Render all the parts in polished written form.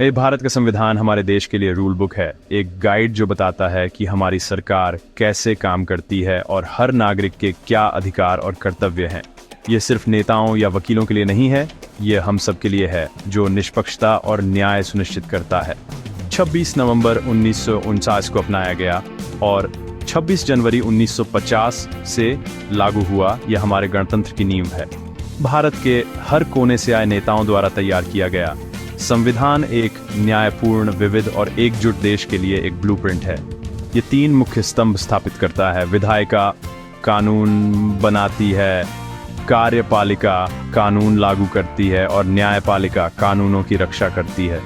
ये भारत का संविधान हमारे देश के लिए रूल बुक है, एक गाइड जो बताता है कि हमारी सरकार कैसे काम करती है और हर नागरिक के क्या अधिकार और कर्तव्य हैं। ये सिर्फ नेताओं या वकीलों के लिए नहीं है, ये हम सब के लिए है जो निष्पक्षता और न्याय सुनिश्चित करता है। 26 नवंबर 1949 को अपनाया गया और 26 जनवरी 1950 से लागू हुआ। यह हमारे गणतंत्र की नींव है। भारत के हर कोने से आए नेताओं द्वारा तैयार किया गया संविधान एक न्यायपूर्ण, विविध और एकजुट देश के लिए एक ब्लूप्रिंट है। ये 3 मुख्य स्तंभ स्थापित करता है। विधायिका कानून बनाती है, कार्यपालिका कानून लागू करती है और न्यायपालिका कानूनों की रक्षा करती है।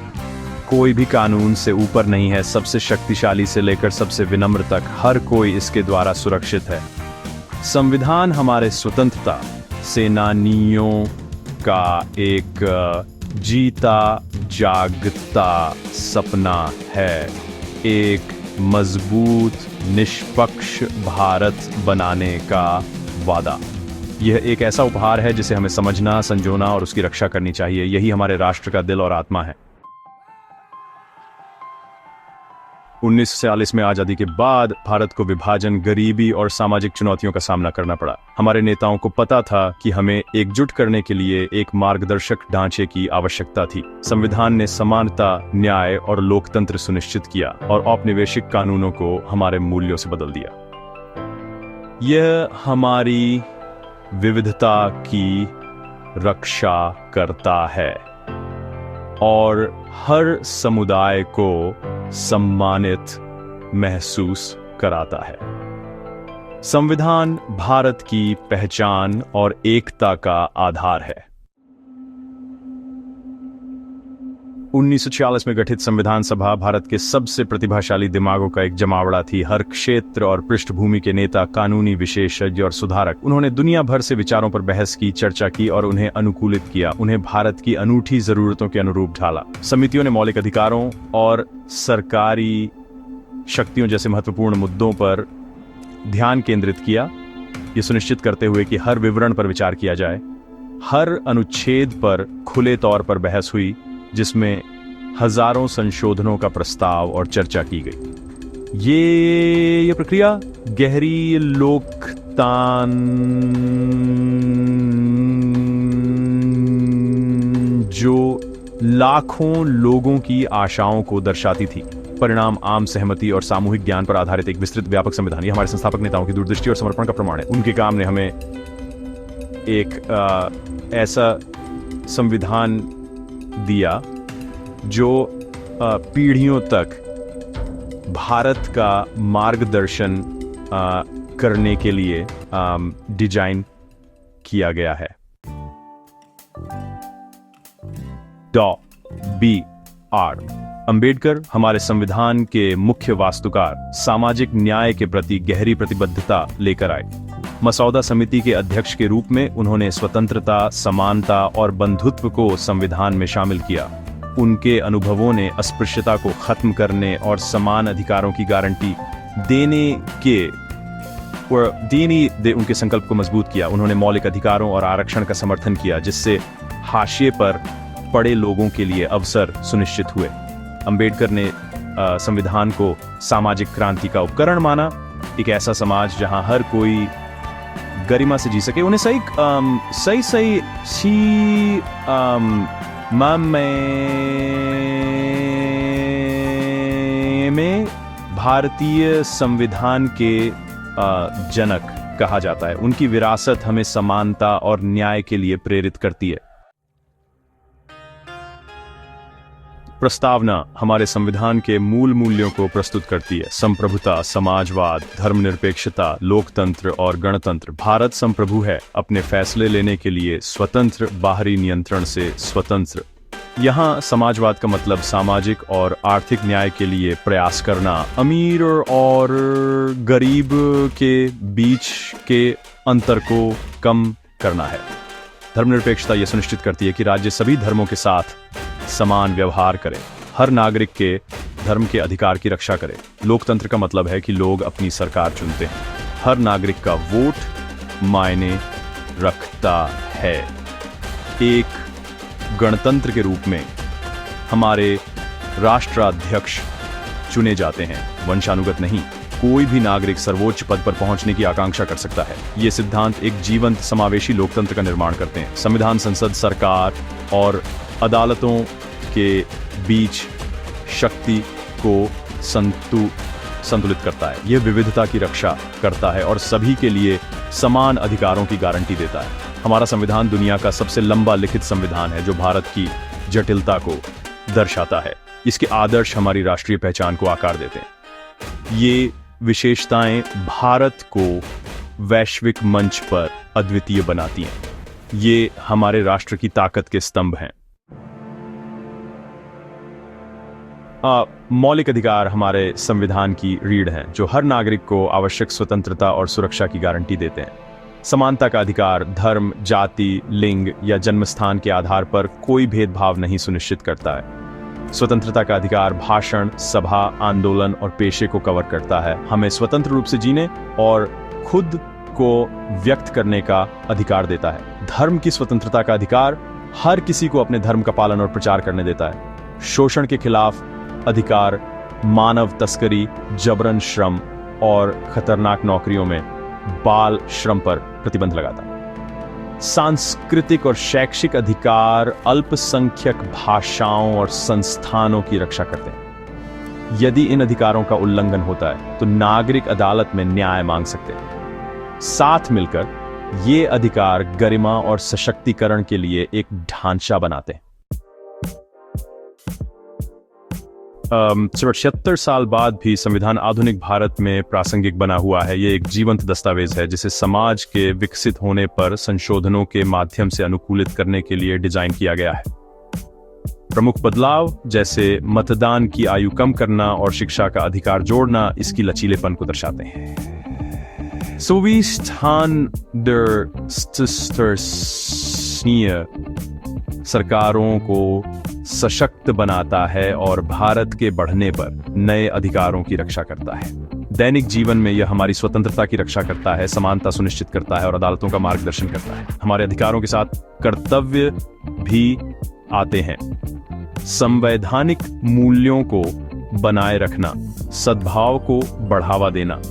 कोई भी कानून से ऊपर नहीं है। सबसे शक्तिशाली से लेकर सबसे विनम्र तक हर कोई इसके द्वारा सुरक्षित है। संविधान हमारे स्वतंत्रता सेनानियों का एक जीता जागता सपना है, एक मजबूत निष्पक्ष भारत बनाने का वादा। यह एक ऐसा उपहार है जिसे हमें समझना, संजोना और उसकी रक्षा करनी चाहिए। यही हमारे राष्ट्र का दिल और आत्मा है। 1947 में आजादी के बाद भारत को विभाजन, गरीबी और सामाजिक चुनौतियों का सामना करना पड़ा। हमारे नेताओं को पता था कि हमें एकजुट करने के लिए एक मार्गदर्शक ढांचे की आवश्यकता थी। संविधान ने समानता, न्याय और लोकतंत्र सुनिश्चित किया और औपनिवेशिक कानूनों को हमारे मूल्यों से बदल दिया। यह हमारी विविधता की रक्षा करता है और हर समुदाय को सम्मानित महसूस कराता है। संविधान भारत की पहचान और एकता का आधार है। 1946 में गठित संविधान सभा भारत के सबसे प्रतिभाशाली दिमागों का एक जमावड़ा थी। हर क्षेत्र और पृष्ठभूमि के नेता, कानूनी विशेषज्ञ और सुधारक। उन्होंने दुनिया भर से विचारों पर बहस की, चर्चा की और उन्हें अनुकूलित किया। उन्हें भारत की अनूठी जरूरतों के अनुरूप ढाला। समितियों ने मौलिक अधिकारों और सरकारी शक्तियों जैसे महत्वपूर्ण मुद्दों पर ध्यान केंद्रित किया, ये सुनिश्चित करते हुए कि हर विवरण पर विचार किया जाए। हर अनुच्छेद पर खुले तौर पर बहस हुई, जिसमें हजारों संशोधनों का प्रस्ताव और चर्चा की गई। ये प्रक्रिया गहरी लोकतांत्रिक जो लाखों लोगों की आशाओं को दर्शाती थी। परिणाम आम सहमति और सामूहिक ज्ञान पर आधारित एक विस्तृत व्यापक संविधान। ये हमारे संस्थापक नेताओं की दूरदृष्टि और समर्पण का प्रमाण है। उनके काम ने हमें एक ऐसा संविधान दिया जो पीढ़ियों तक भारत का मार्गदर्शन करने के लिए डिजाइन किया गया है। B.R. अंबेडकर हमारे संविधान के मुख्य वास्तुकार सामाजिक न्याय के प्रति गहरी प्रतिबद्धता लेकर आए। मसौदा समिति के अध्यक्ष के रूप में उन्होंने स्वतंत्रता, समानता और बंधुत्व को संविधान में शामिल किया। उनके अनुभवों ने अस्पृश्यता को खत्म करने और समान अधिकारों की गारंटी उनके संकल्प को मजबूत किया। उन्होंने मौलिक अधिकारों और आरक्षण का समर्थन किया, जिससे हाशिए पर पड़े लोगों के लिए अवसर सुनिश्चित हुए। अंबेडकर ने संविधान को सामाजिक क्रांति का उपकरण माना, एक ऐसा समाज जहां हर कोई गरिमा से जी सके। उन्हें में भारतीय संविधान के जनक कहा जाता है। उनकी विरासत हमें समानता और न्याय के लिए प्रेरित करती है। प्रस्तावना हमारे संविधान के मूल मूल्यों को प्रस्तुत करती है। संप्रभुता, समाजवाद, धर्मनिरपेक्षता, लोकतंत्र और गणतंत्र। भारत संप्रभु है, अपने फैसले लेने के लिए स्वतंत्र, बाहरी नियंत्रण से स्वतंत्र। यहाँ समाजवाद का मतलब सामाजिक और आर्थिक न्याय के लिए प्रयास करना, अमीर और गरीब के बीच के अंतर को कम करना है। धर्मनिरपेक्षता यह सुनिश्चित करती है कि राज्य सभी धर्मों के साथ समान व्यवहार करे, हर नागरिक के धर्म के अधिकार की रक्षा करे। लोकतंत्र का मतलब है कि लोग अपनी सरकार चुनते हैं, हर नागरिक का वोट मायने रखता है। एक गणतंत्र के रूप में हमारे राष्ट्राध्यक्ष चुने जाते हैं, वंशानुगत नहीं। कोई भी नागरिक सर्वोच्च पद पर पहुंचने की आकांक्षा कर सकता है। ये सिद्धांत एक जीवंत समावेशी लोकतंत्र का निर्माण करते हैं। संविधान संसद, सरकार और अदालतों के बीच शक्ति को संतुलित करता है। यह विविधता की रक्षा करता है और सभी के लिए समान अधिकारों की गारंटी देता है। हमारा संविधान दुनिया का सबसे लंबा लिखित संविधान है जो भारत की जटिलता को दर्शाता है। इसके आदर्श हमारी राष्ट्रीय पहचान को आकार देते हैं। ये विशेषताएं भारत को वैश्विक मंच पर अद्वितीय बनाती हैं। ये हमारे राष्ट्र की ताकत के स्तंभ हैं। मौलिक अधिकार हमारे संविधान की रीढ़ हैं जो हर नागरिक को आवश्यक स्वतंत्रता और सुरक्षा की गारंटी देते हैं। समानता का अधिकार धर्म, जाति, लिंग या जन्मस्थान के आधार पर कोई भेदभाव नहीं सुनिश्चित करता है। स्वतंत्रता का अधिकार भाषण, सभा, आंदोलन और पेशे को कवर करता है। हमें स्वतंत्र रूप से जीने और खुद को व्यक्त करने का अधिकार देता है। धर्म की स्वतंत्रता का अधिकार हर किसी को अपने धर्म का पालन और प्रचार करने देता है। शोषण के खिलाफ अधिकार मानव तस्करी, जबरन श्रम और खतरनाक नौकरियों में बाल श्रम पर प्रतिबंध लगाता है। सांस्कृतिक और शैक्षिक अधिकार अल्पसंख्यक भाषाओं और संस्थानों की रक्षा करते हैं। यदि इन अधिकारों का उल्लंघन होता है तो नागरिक अदालत में न्याय मांग सकते हैं। साथ मिलकर ये अधिकार गरिमा और सशक्तिकरण के लिए एक ढांचा बनाते हैं। 76 साल बाद भी संविधान आधुनिक भारत में प्रासंगिक बना हुआ है। ये एक जीवंत दस्तावेज है जिसे समाज के विकसित होने पर संशोधनों के माध्यम से अनुकूलित करने के लिए डिजाइन किया गया है। प्रमुख बदलाव जैसे मतदान की आयु कम करना और शिक्षा का अधिकार जोड़ना इसकी लचीलेपन को दर्शाते हैं। सरकारों को सशक्त बनाता है और भारत के बढ़ने पर नए अधिकारों की रक्षा करता है। दैनिक जीवन में यह हमारी स्वतंत्रता की रक्षा करता है, समानता सुनिश्चित करता है और अदालतों का मार्गदर्शन करता है। हमारे अधिकारों के साथ कर्तव्य भी आते हैं। संवैधानिक मूल्यों को बनाए रखना, सद्भाव को बढ़ावा देना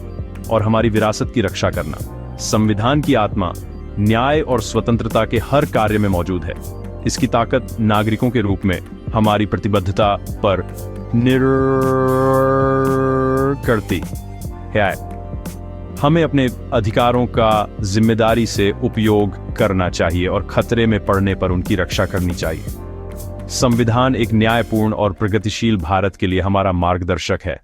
और हमारी विरासत की रक्षा करना। संविधान की आत्मा न्याय और स्वतंत्रता के हर कार्य में मौजूद है। इसकी ताकत नागरिकों के रूप में हमारी प्रतिबद्धता पर निर्भर करती है। हमें अपने अधिकारों का जिम्मेदारी से उपयोग करना चाहिए और खतरे में पड़ने पर उनकी रक्षा करनी चाहिए। संविधान एक न्यायपूर्ण और प्रगतिशील भारत के लिए हमारा मार्गदर्शक है।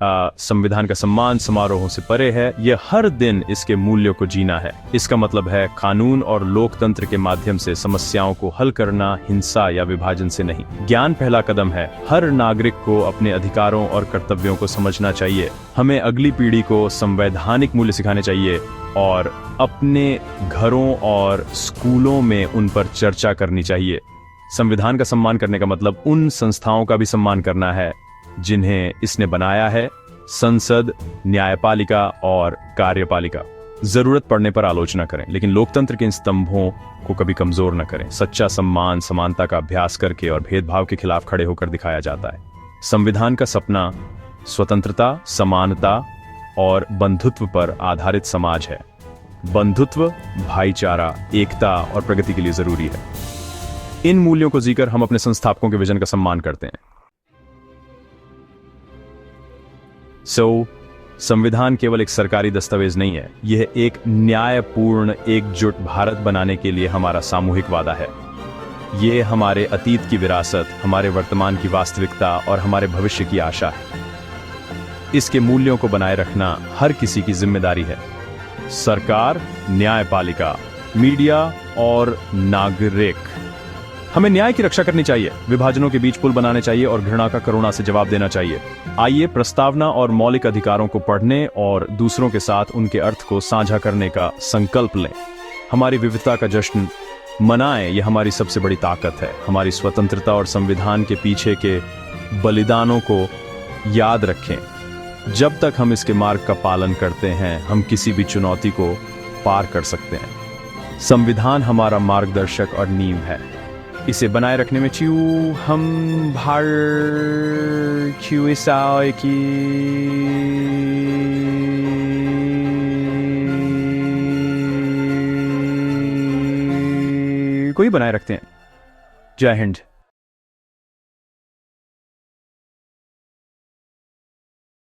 संविधान का सम्मान समारोहों से परे है। यह हर दिन इसके मूल्यों को जीना है। इसका मतलब है कानून और लोकतंत्र के माध्यम से समस्याओं को हल करना, हिंसा या विभाजन से नहीं। ज्ञान पहला कदम है। हर नागरिक को अपने अधिकारों और कर्तव्यों को समझना चाहिए। हमें अगली पीढ़ी को संवैधानिक मूल्य सिखाने चाहिए और अपने घरों और स्कूलों में उन पर चर्चा करनी चाहिए। संविधान का सम्मान करने का मतलब उन संस्थाओं का भी सम्मान करना है जिन्हें इसने बनाया है। संसद, न्यायपालिका और कार्यपालिका। जरूरत पड़ने पर आलोचना करें, लेकिन लोकतंत्र के इन स्तंभों को कभी कमजोर न करें। सच्चा सम्मान समानता का अभ्यास करके और भेदभाव के खिलाफ खड़े होकर दिखाया जाता है। संविधान का सपना स्वतंत्रता, समानता और बंधुत्व पर आधारित समाज है। बंधुत्व, भाईचारा, एकता और प्रगति के लिए जरूरी है। इन मूल्यों को जीकर हम अपने संस्थापकों के विजन का सम्मान करते हैं। संविधान केवल एक सरकारी दस्तावेज नहीं है, यह एक न्यायपूर्ण एकजुट भारत बनाने के लिए हमारा सामूहिक वादा है। यह हमारे अतीत की विरासत, हमारे वर्तमान की वास्तविकता और हमारे भविष्य की आशा है। इसके मूल्यों को बनाए रखना हर किसी की जिम्मेदारी है। सरकार, न्यायपालिका, मीडिया और नागरिक। हमें न्याय की रक्षा करनी चाहिए, विभाजनों के बीच पुल बनाने चाहिए और घृणा का करुणा से जवाब देना चाहिए। आइए प्रस्तावना और मौलिक अधिकारों को पढ़ने और दूसरों के साथ उनके अर्थ को साझा करने का संकल्प लें। हमारी विविधता का जश्न मनाएं, यह हमारी सबसे बड़ी ताकत है। हमारी स्वतंत्रता और संविधान के पीछे के बलिदानों को याद रखें। जब तक हम इसके मार्ग का पालन करते हैं, हम किसी भी चुनौती को पार कर सकते हैं। संविधान हमारा मार्गदर्शक और नींव है। इसे बनाए रखने में चीऊ हम भार क्यूसाओ की कोई बनाए रखते हैं। जय हिंद।